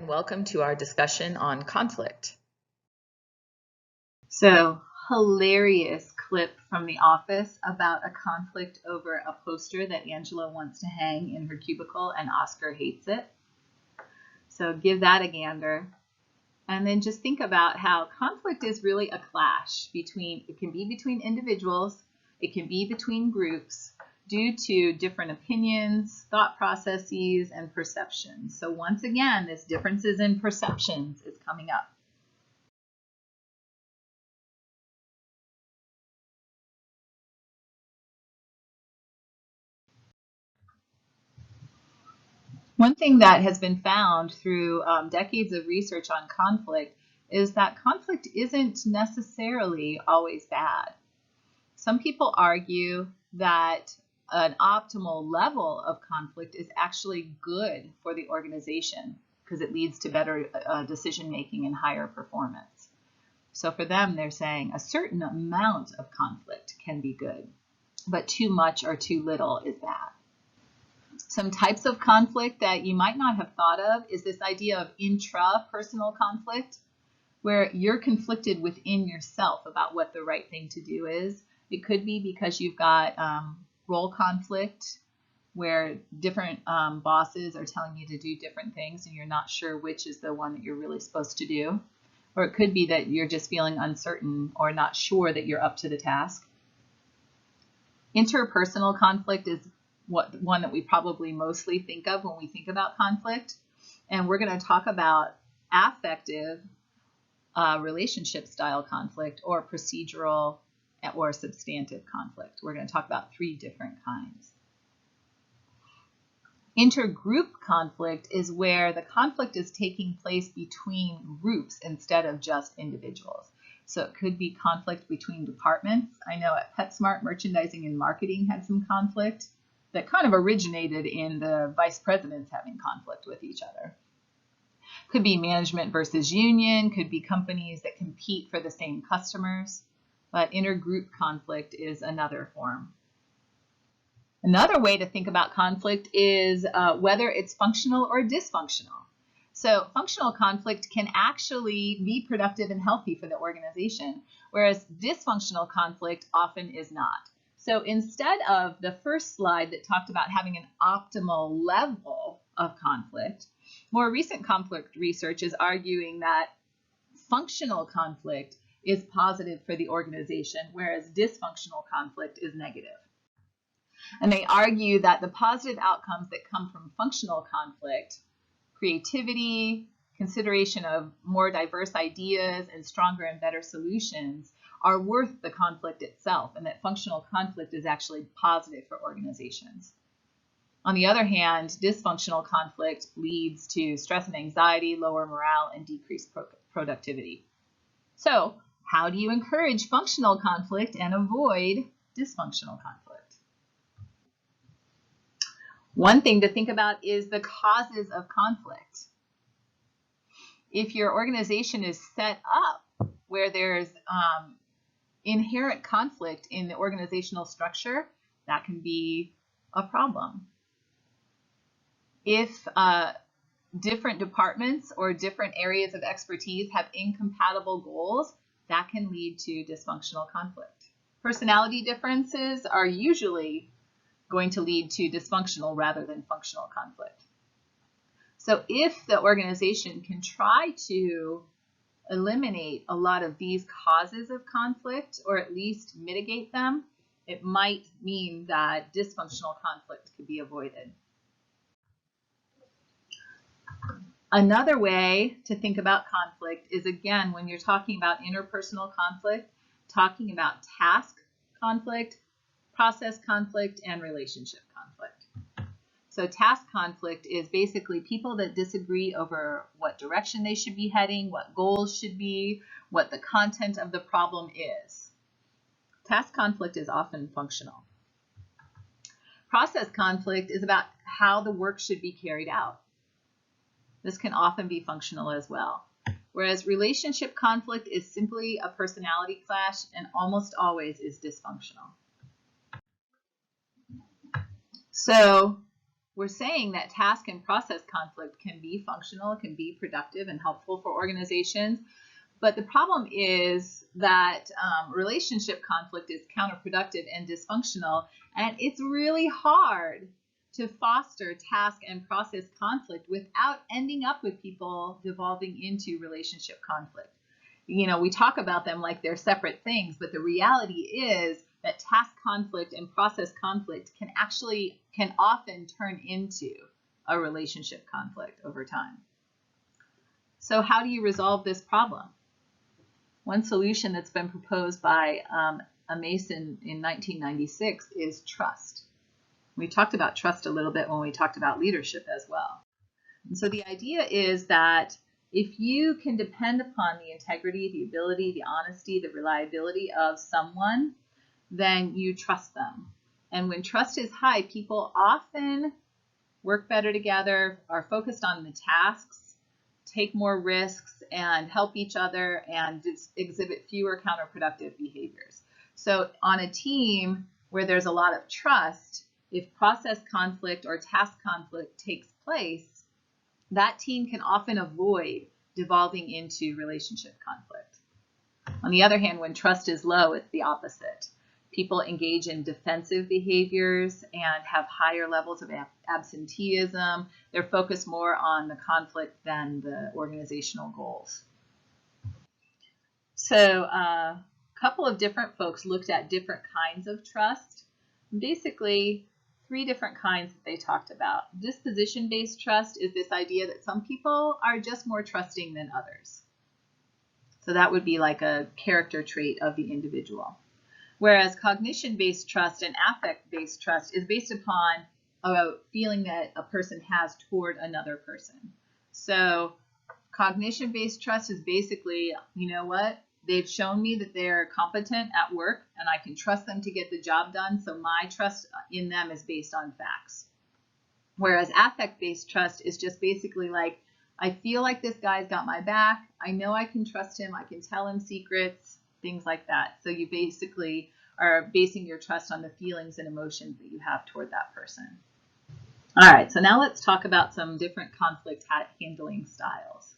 Welcome to our discussion on conflict. So, hilarious clip from The Office about a conflict over a poster that Angela wants to hang in her cubicle and Oscar hates it. So give that a gander. And then just think about how conflict is really a clash it can be between individuals, it can be between groups, due to different opinions, thought processes, and perceptions. So once again, this differences in perceptions is coming up. One thing that has been found through decades of research on conflict is that conflict isn't necessarily always bad. Some people argue that an optimal level of conflict is actually good for the organization because it leads to better decision making and higher performance. So for them, they're saying a certain amount of conflict can be good, but too much or too little is bad. Some types of conflict that you might not have thought of is this idea of intrapersonal conflict, where you're conflicted within yourself about what the right thing to do is. It could be because you've got role conflict, where different bosses are telling you to do different things and you're not sure which is the one that you're really supposed to do. Or it could be that you're just feeling uncertain or not sure that you're up to the task. Interpersonal conflict is one that we probably mostly think of when we think about conflict. And we're going to talk about affective relationship style conflict or procedural or substantive conflict. We're going to talk about 3 different kinds. Intergroup conflict is where the conflict is taking place between groups instead of just individuals. So it could be conflict between departments. I know at PetSmart, merchandising and marketing had some conflict that kind of originated in the vice presidents having conflict with each other. Could be management versus union, could be companies that compete for the same customers, but intergroup conflict is another form. Another way to think about conflict is whether it's functional or dysfunctional. So functional conflict can actually be productive and healthy for the organization, whereas dysfunctional conflict often is not. So instead of the first slide that talked about having an optimal level of conflict, more recent conflict research is arguing that functional conflict is positive for the organization, whereas dysfunctional conflict is negative. And they argue that the positive outcomes that come from functional conflict, creativity, consideration of more diverse ideas, and stronger and better solutions are worth the conflict itself, and that functional conflict is actually positive for organizations. On the other hand, dysfunctional conflict leads to stress and anxiety, lower morale, and decreased productivity. So, how do you encourage functional conflict and avoid dysfunctional conflict? One thing to think about is the causes of conflict. If your organization is set up where there's inherent conflict in the organizational structure, that can be a problem. If different departments or different areas of expertise have incompatible goals, that can lead to dysfunctional conflict. Personality differences are usually going to lead to dysfunctional rather than functional conflict. So if the organization can try to eliminate a lot of these causes of conflict, or at least mitigate them, it might mean that dysfunctional conflict could be avoided. Another way to think about conflict is, again, when you're talking about interpersonal conflict, talking about task conflict, process conflict, and relationship conflict. So task conflict is basically people that disagree over what direction they should be heading, what goals should be, what the content of the problem is. Task conflict is often functional. Process conflict is about how the work should be carried out. This can often be functional as well. Whereas relationship conflict is simply a personality clash and almost always is dysfunctional. So we're saying that task and process conflict can be functional, can be productive and helpful for organizations. But the problem is that relationship conflict is counterproductive and dysfunctional, and it's really hard to foster task and process conflict without ending up with people devolving into relationship conflict. You know, we talk about them like they're separate things, but the reality is that task conflict and process conflict can often turn into a relationship conflict over time. So how do you resolve this problem? One solution that's been proposed by a Mason in 1996 is trust. We talked about trust a little bit when we talked about leadership as well. And so the idea is that if you can depend upon the integrity, the ability, the honesty, the reliability of someone, then you trust them. And when trust is high, people often work better together, are focused on the tasks, take more risks, and help each other, and exhibit fewer counterproductive behaviors. So on a team where there's a lot of trust, if process conflict or task conflict takes place, that team can often avoid devolving into relationship conflict. On the other hand, when trust is low, it's the opposite. People engage in defensive behaviors and have higher levels of absenteeism. They're focused more on the conflict than the organizational goals. So a couple of different folks looked at different kinds of trust. Basically, 3 different kinds that they talked about. Disposition-based trust is this idea that some people are just more trusting than others. So that would be like a character trait of the individual. Whereas cognition-based trust and affect-based trust is based upon a feeling that a person has toward another person. So cognition-based trust is basically, you know what? They've shown me that they're competent at work and I can trust them to get the job done, so my trust in them is based on facts. Whereas affect-based trust is just basically like, I feel like this guy's got my back, I know I can trust him, I can tell him secrets, things like that. So you basically are basing your trust on the feelings and emotions that you have toward that person. All right, so now let's talk about some different conflict handling styles.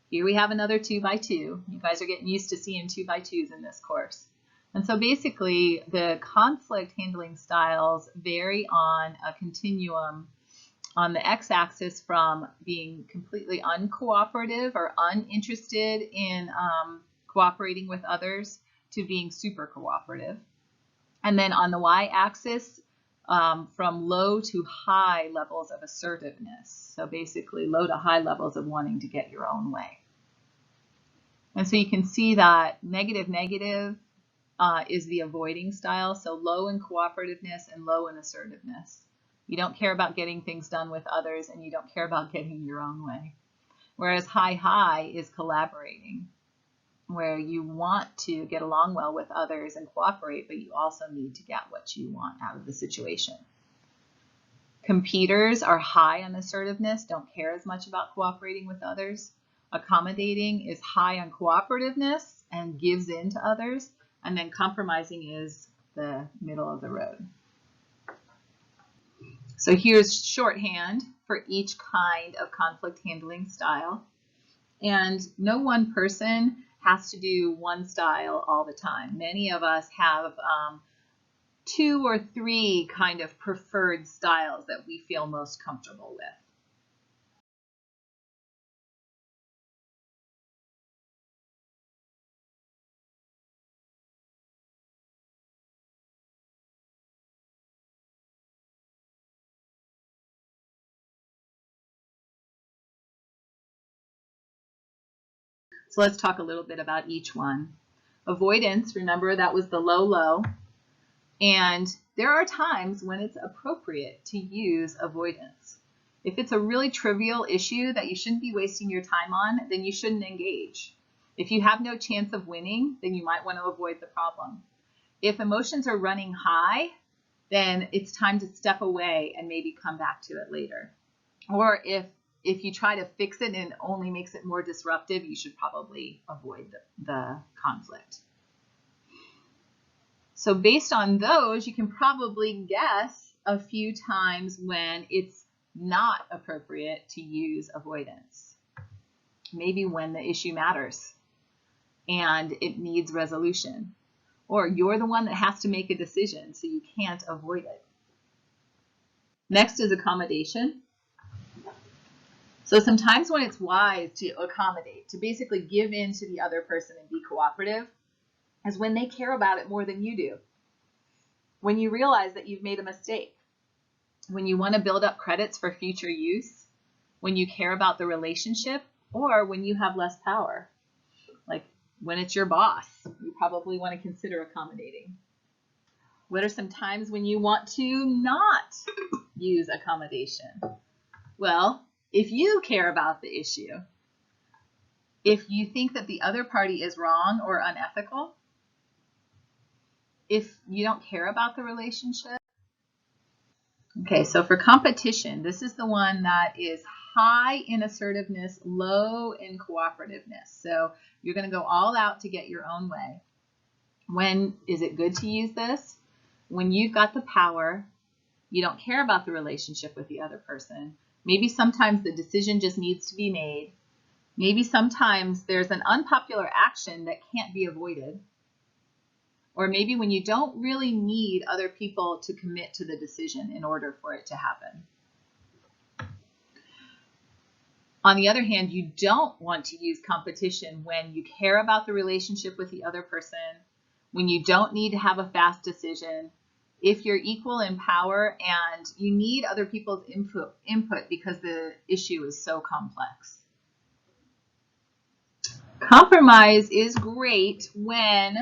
Here we have another 2x2. You guys are getting used to seeing 2x2s in this course. And so basically the conflict handling styles vary on a continuum on the x-axis from being completely uncooperative or uninterested in cooperating with others to being super cooperative. And then on the y-axis, from low to high levels of assertiveness. So basically low to high levels of wanting to get your own way. And so you can see that negative is the avoiding style. So low in cooperativeness and low in assertiveness. You don't care about getting things done with others and you don't care about getting your own way. Whereas high is collaborating, where you want to get along well with others and cooperate, but you also need to get what you want out of the situation. Competers are high on assertiveness, don't care as much about cooperating with others. Accommodating is high on cooperativeness and gives in to others. And then compromising is the middle of the road. So here's shorthand for each kind of conflict handling style. And no one person has to do one style all the time. Many of us have 2 or 3 kind of preferred styles that we feel most comfortable with. So let's talk a little bit about each one. Avoidance, remember that was the low. And there are times when it's appropriate to use avoidance. If it's a really trivial issue that you shouldn't be wasting your time on, then you shouldn't engage. If you have no chance of winning, then you might want to avoid the problem. If emotions are running high, then it's time to step away and maybe come back to it later. Or if you try to fix it and it only makes it more disruptive, you should probably avoid the conflict. So based on those, you can probably guess a few times when it's not appropriate to use avoidance. Maybe when the issue matters and it needs resolution, or you're the one that has to make a decision, so you can't avoid it. Next is accommodation. So sometimes when it's wise to accommodate, to basically give in to the other person and be cooperative, is when they care about it more than you do. When you realize that you've made a mistake, when you want to build up credits for future use, when you care about the relationship, or when you have less power. Like when it's your boss, you probably want to consider accommodating. What are some times when you want to not use accommodation? Well, if you care about the issue, if you think that the other party is wrong or unethical, if you don't care about the relationship. Okay, so for competition, this is the one that is high in assertiveness, low in cooperativeness. So you're going to go all out to get your own way. When is it good to use this? When you've got the power, you don't care about the relationship with the other person. Maybe sometimes the decision just needs to be made. Maybe sometimes there's an unpopular action that can't be avoided. Or maybe when you don't really need other people to commit to the decision in order for it to happen. On the other hand, you don't want to use competition when you care about the relationship with the other person, when you don't need to have a fast decision, if you're equal in power and you need other people's input because the issue is so complex. Compromise is great when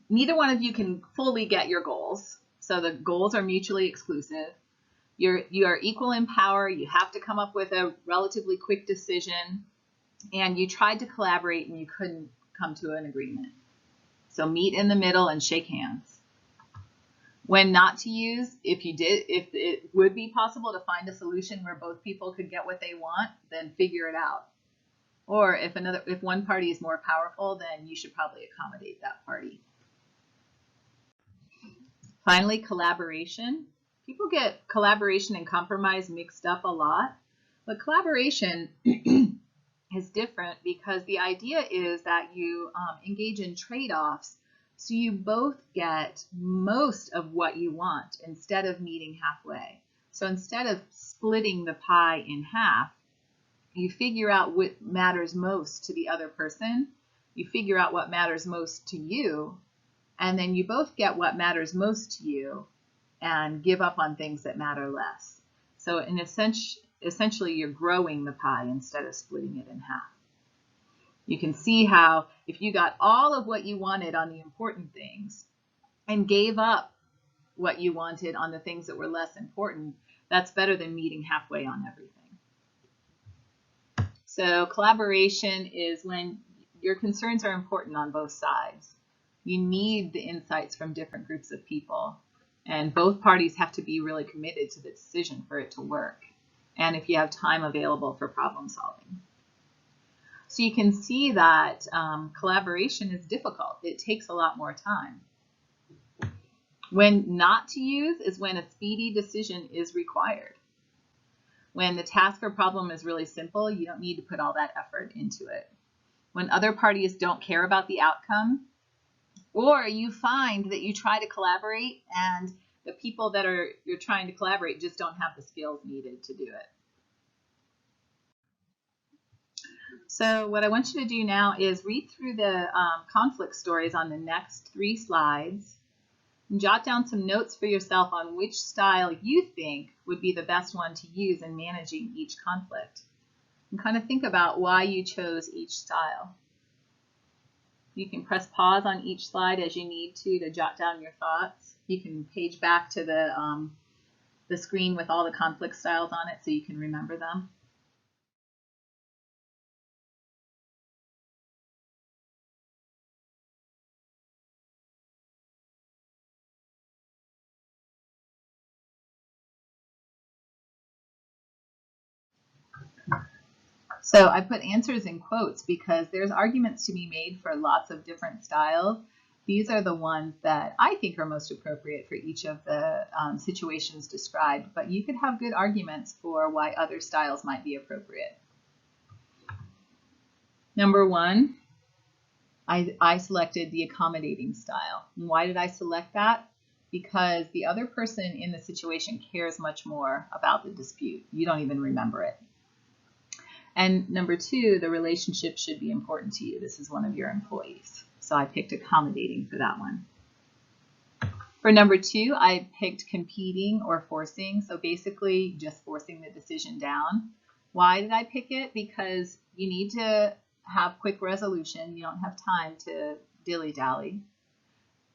neither one of you can fully get your goals. So the goals are mutually exclusive. You are equal in power. You have to come up with a relatively quick decision. And you tried to collaborate and you couldn't come to an agreement. So meet in the middle and shake hands. When not to use, if it would be possible to find a solution where both people could get what they want, then figure it out. Or if one party is more powerful, then you should probably accommodate that party. Finally, collaboration. People get collaboration and compromise mixed up a lot, but collaboration is different because the idea is that you engage in trade-offs so you both get most of what you want instead of meeting halfway. So instead of splitting the pie in half, you figure out what matters most to the other person, you figure out what matters most to you, and then you both get what matters most to you and give up on things that matter less. So in essentially, you're growing the pie instead of splitting it in half. You can see how if you got all of what you wanted on the important things and gave up what you wanted on the things that were less important, that's better than meeting halfway on everything. So collaboration is when your concerns are important on both sides. You need the insights from different groups of people, and both parties have to be really committed to the decision for it to work, and if you have time available for problem solving. So you can see that collaboration is difficult. It takes a lot more time. When not to use is when a speedy decision is required. When the task or problem is really simple, you don't need to put all that effort into it. When other parties don't care about the outcome, or you find that you try to collaborate and the people that you're trying to collaborate just don't have the skills needed to do it. So what I want you to do now is read through the conflict stories on the next 3 slides and jot down some notes for yourself on which style you think would be the best one to use in managing each conflict. And kind of think about why you chose each style. You can press pause on each slide as you need to jot down your thoughts. You can page back to the screen with all the conflict styles on it so you can remember them. So I put answers in quotes because there's arguments to be made for lots of different styles, These are the ones that I think are most appropriate for each of the situations described, but you could have good arguments for why other styles might be appropriate. Number 1, I selected the accommodating style. And why did I select that? Because the other person in the situation cares much more about the dispute. You don't even remember it. And number 2, the relationship should be important to you. This is one of your employees. So I picked accommodating for that one. For number 2, I picked competing or forcing. So basically just forcing the decision down. Why did I pick it? Because you need to have quick resolution. You don't have time to dilly-dally.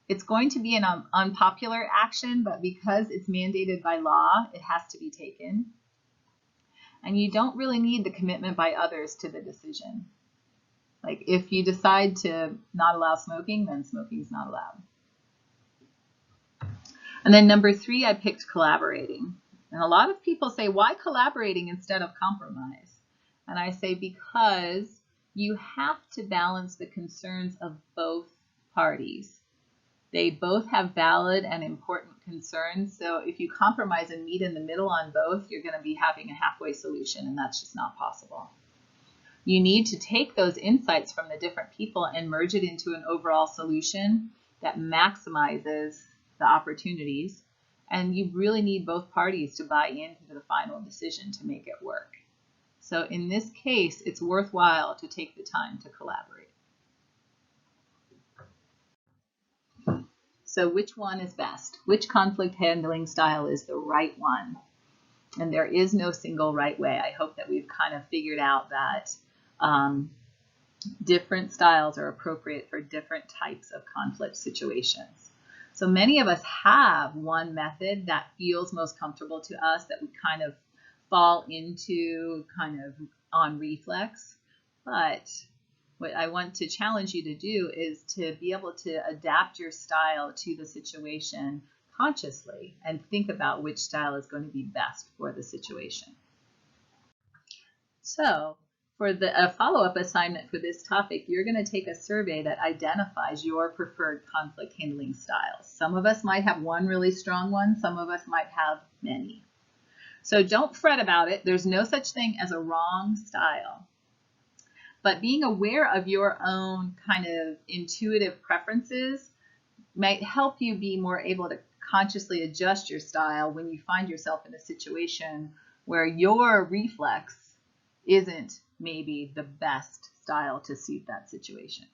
It's going to be an unpopular action, but because it's mandated by law, it has to be taken. And you don't really need the commitment by others to the decision. Like if you decide to not allow smoking, then smoking is not allowed. And then number 3, I picked collaborating. And a lot of people say, why collaborating instead of compromise? And I say, because you have to balance the concerns of both parties. They both have valid and important concerns. So if you compromise and meet in the middle on both, you're going to be having a halfway solution, and that's just not possible. You need to take those insights from the different people and merge it into an overall solution that maximizes the opportunities. And you really need both parties to buy into the final decision to make it work. So in this case, it's worthwhile to take the time to collaborate. So which one is best? Which conflict handling style is the right one? And there is no single right way. I hope that we've kind of figured out that different styles are appropriate for different types of conflict situations. So many of us have one method that feels most comfortable to us, that we kind of fall into kind of on reflex. But what I want to challenge you to do is to be able to adapt your style to the situation consciously and think about which style is going to be best for the situation. So for a follow-up assignment for this topic, you're going to take a survey that identifies your preferred conflict handling styles. Some of us might have one really strong one. Some of us might have many. So don't fret about it. There's no such thing as a wrong style. But being aware of your own kind of intuitive preferences might help you be more able to consciously adjust your style when you find yourself in a situation where your reflex isn't maybe the best style to suit that situation.